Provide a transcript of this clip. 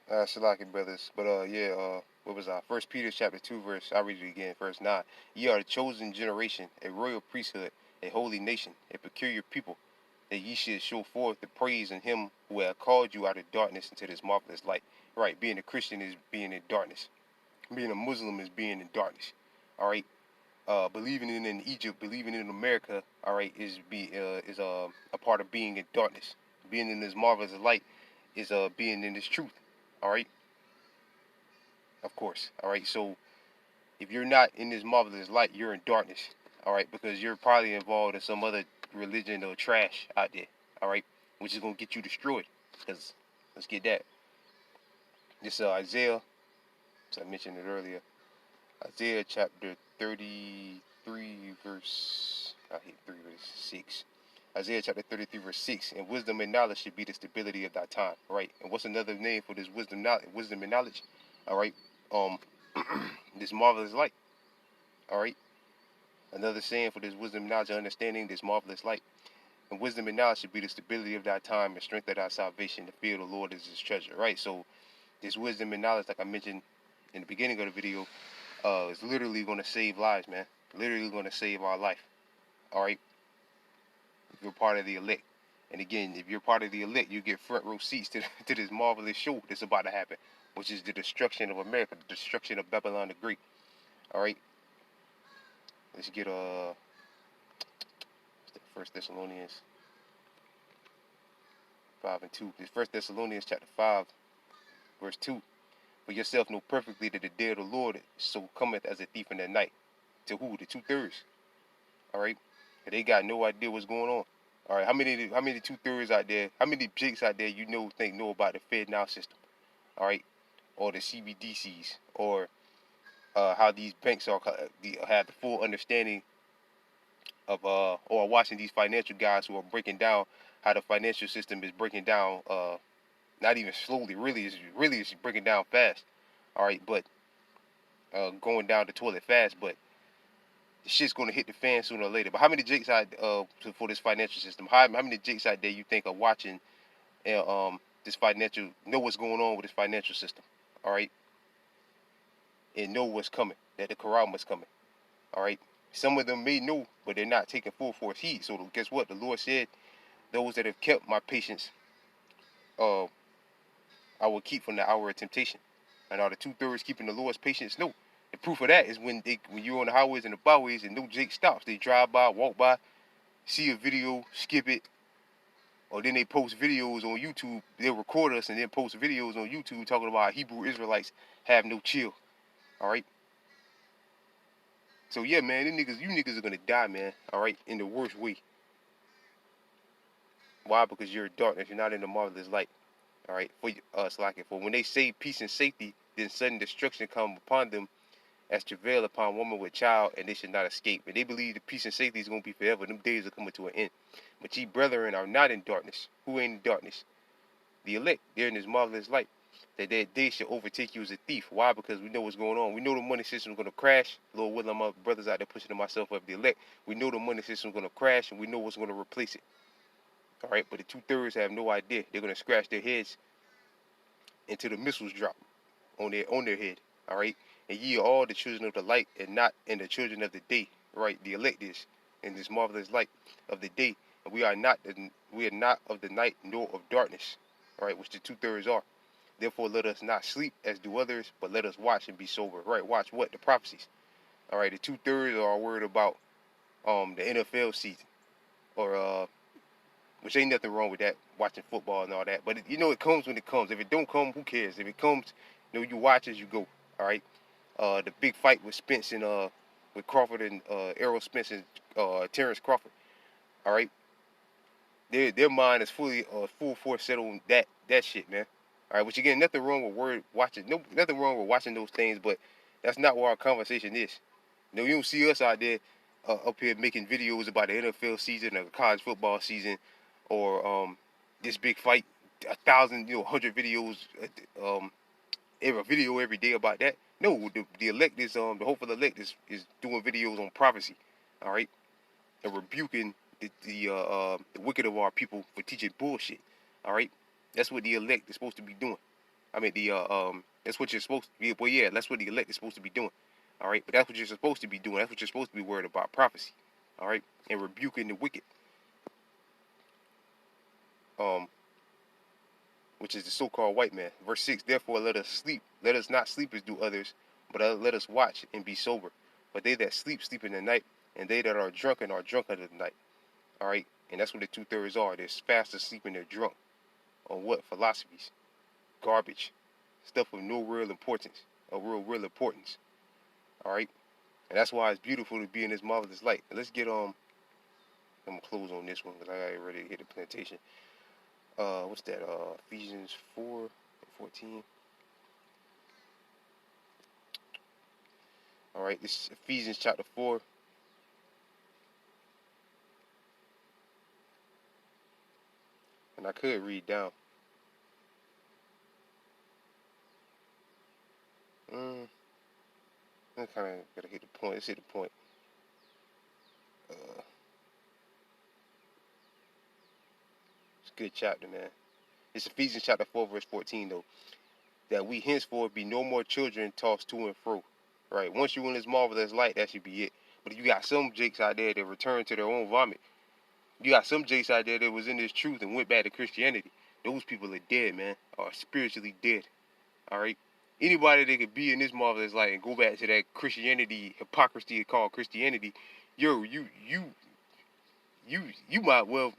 Shalaki brothers. But yeah, what was I? First Peter chapter 2 verse. I'll read it again. Verse 9. Ye are a chosen generation, a royal priesthood, a holy nation, a peculiar people, that ye should show forth the praise in Him who hath called you out of darkness into this marvelous light. Right. Being a Christian is being in darkness. Being a Muslim is being in darkness. All right. Believing in Egypt, believing in America, all right, is a part of being in darkness. Being in this marvelous light is being in this truth. All right, of course. All right, so if you're not in this marvelous light, you're in darkness. All right, because you're probably involved in some other religion or trash out there. All right, which is gonna get you destroyed. Because let's get that. This Isaiah, as I mentioned it earlier, Isaiah chapter 33 verse. I hit 3 verse 6. Isaiah chapter 33 verse 6. And wisdom and knowledge should be the stability of thy time. Right. And what's another name for this wisdom and knowledge? All right. Um, this marvelous light. All right. Another saying for this wisdom, knowledge, and understanding, this marvelous light. And wisdom and knowledge should be the stability of thy time and strength of thy salvation. The fear of the Lord is his treasure. Right. So this wisdom and knowledge, like I mentioned in the beginning of the video, is literally going to save lives, man. Literally going to save our life. All right. If you're part of the elect. And again, if you're part of the elect, you get front row seats to this marvelous show that's about to happen, which is the destruction of America, the destruction of Babylon the Great. All right. Let's get First Thessalonians 5:2. This First Thessalonians chapter 5, verse 2. For yourself know perfectly that the day of the Lord so cometh as a thief in the night. To who? The 2/3. All right. And they got no idea what's going on. All right. How many 2/3 out there? How many jakes out there know about the Fed now system? All right. Or the CBDCs, or how these banks have the full understanding of or watching these financial guys who are breaking down how the financial system is breaking down, not even slowly, really is breaking down fast. All right, but going down the toilet fast, but the shit's gonna hit the fan sooner or later. But how many jakes out for this financial system? How many jakes out there you think are watching this financial, know what's going on with this financial system? All right, and know what's coming, that the Quran was coming. All right. Some of them may know, but they're not taking full force heed. So guess what? The Lord said, those that have kept my patience, uh, I will keep from the hour of temptation. And are the 2/3 keeping the Lord's patience? No. The proof of that is when you're on the highways and the byways and no Jake stops. They drive by, walk by, see a video, skip it, or then they post videos on YouTube. They'll record us and then post videos on YouTube talking about Hebrew Israelites have no chill. All right. So yeah, man, you niggas are gonna die, man. All right, in the worst way. Why? Because you're in darkness. You're not in the marvelous light. All right. For us, like it. For when they say peace and safety, then sudden destruction come upon them as travail upon woman with child, and they should not escape. And they believe the peace and safety is going to be forever. Them days are coming to an end. But ye brethren are not in darkness. Who ain't in darkness? The elect. They're in this marvelous light. That their day should overtake you as a thief. Why? Because we know what's going on. We know the money system is going to crash. Lord willing, my brothers out there pushing to myself up the elect. We know the money system is going to crash, and we know what's going to replace it. All right, but the 2/3 have no idea. They're gonna scratch their heads until the missiles drop on their head. All right, and ye are all the children of the light, and not in the children of the day. Right, the elect is in this marvelous light of the day, and we are not of the night nor of darkness. All right, which the 2/3 are. Therefore, let us not sleep as do others, but let us watch and be sober. Right, watch what? The prophecies. All right, the 2/3 are worried about the NFL season, or which ain't nothing wrong with that, watching football and all that. But it comes when it comes. If it don't come, who cares? If it comes, you watch as you go. All right. The big fight with Spence and with Crawford and Errol Spence and Terrence Crawford. All right. Their mind is full force set on that shit, man. All right. Which again, nothing wrong with watching. No, nothing wrong with watching those things, but that's not where our conversation is. You don't see us out there up here making videos about the NFL season or the college football season, or this big fight, 1,000, 100 videos, every video every day about that. No, the elect is the hope for the elect is doing videos on prophecy, all right, and rebuking the wicked of our people for teaching bullshit, all right. That's what the elect is supposed to be doing, I mean, that's what you're supposed to be. Well, yeah, that's what the elect is supposed to be doing. All right, but that's what you're supposed to be doing. That's what you're supposed to be worried about, prophecy. All right, and rebuking the wicked. Um, which is the so-called white man. Verse 6, therefore let us sleep. Let us not sleep as do others, but let us watch and be sober. But they that sleep, sleep in the night, and they that are drunken in the night. All right, and that's what the two-thirds are. They're fast asleep and they're drunk. On what? Philosophies. Garbage. Stuff of no real importance. Of real importance. All right, and that's why it's beautiful to be in this marvelous light. Let's get I'm gonna close on this one because I got ready to hit the plantation. What's that? Ephesians 4:14. All right, this is Ephesians chapter 4. And I could read down. I kind of gotta hit the point. Let's hit the point. Uh, it's a good chapter, man. It's Ephesians chapter 4, verse 14, though. That we henceforth be no more children tossed to and fro. Right? Once you're in this marvelous light, that should be it. But you got some jakes out there that return to their own vomit. You got some jakes out there that was in this truth and went back to Christianity. Those people are dead, man. Are spiritually dead. All right? Anybody that could be in this marvelous light and go back to that Christianity hypocrisy called Christianity, yo, you might well